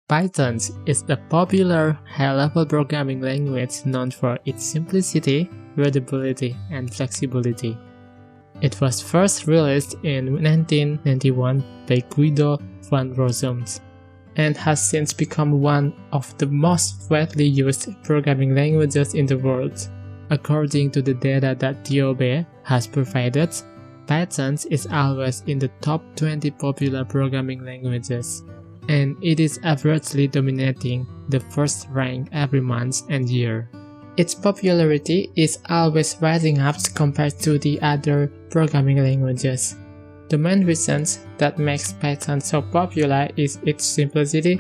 Python is a popular high-level programming language known for its simplicity, readability, and flexibility. It was first released in 1991 by Guido van Rossum and has since become one of the most widely used programming languages in the world. According to the data that TOB has provided, Python is always in the top 20 popular programming languages, and it is averagely dominating the first rank every month and year. Its popularity is always rising up compared to the other programming languages. The main reason that makes Python so popular is its simplicity.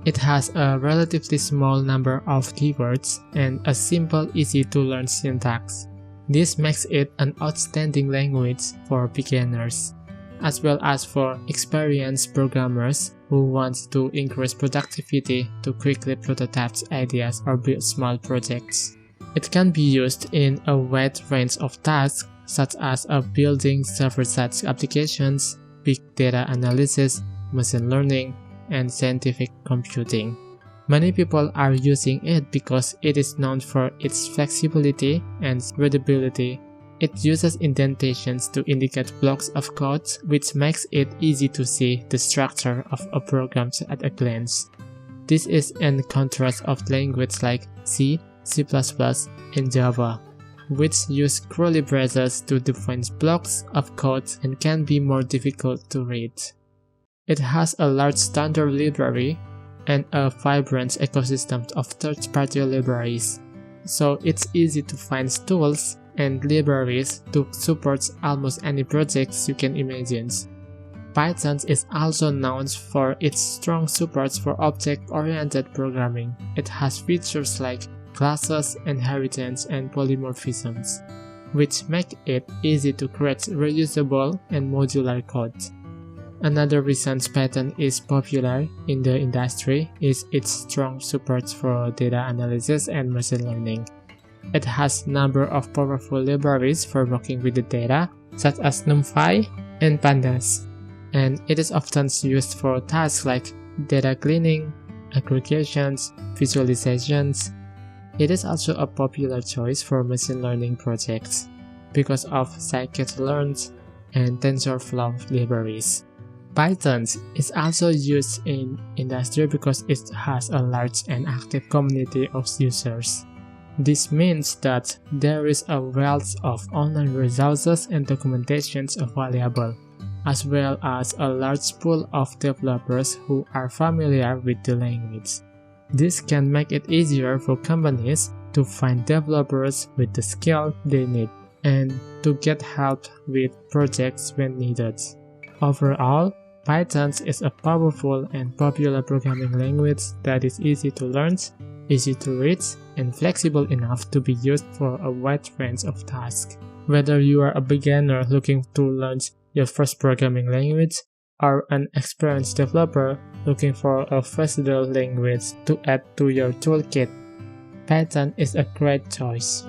It has a relatively small number of keywords and a simple, easy-to-learn syntax. This makes it an outstanding language for beginners, as well as for experienced programmers who want to increase productivity to quickly prototype ideas or build small projects. It can be used in a wide range of tasks such as building server-side applications, big data analysis, machine learning, and scientific computing. Many people are using it because it is known for its flexibility and readability. It uses indentations to indicate blocks of code, which makes it easy to see the structure of a program at a glance. This is in contrast of languages like C, C++, and Java, which use curly braces to define blocks of code and can be more difficult to read. It has a large standard library and a vibrant ecosystem of third-party libraries, so it's easy to find tools and libraries to support almost any projects you can imagine. Python is also known for its strong support for object-oriented programming. It has features like classes, inheritance, and polymorphisms, which make it easy to create reusable and modular code. Another reason Python is popular in the industry is its strong support for data analysis and machine learning. It has a number of powerful libraries for working with the data, such as NumPy and Pandas, and it is often used for tasks like data cleaning, aggregations, visualizations. It is also a popular choice for machine learning projects because of scikit-learn and TensorFlow libraries. Python is also used in industry because it has a large and active community of users. This means that there is a wealth of online resources and documentations available, as well as a large pool of developers who are familiar with the language. This can make it easier for companies to find developers with the skill they need and to get help with projects when needed. Overall, Python is a powerful and popular programming language that is easy to learn, easy to read, and flexible enough to be used for a wide range of tasks. Whether you are a beginner looking to learn your first programming language or an experienced developer looking for a versatile language to add to your toolkit, Python is a great choice.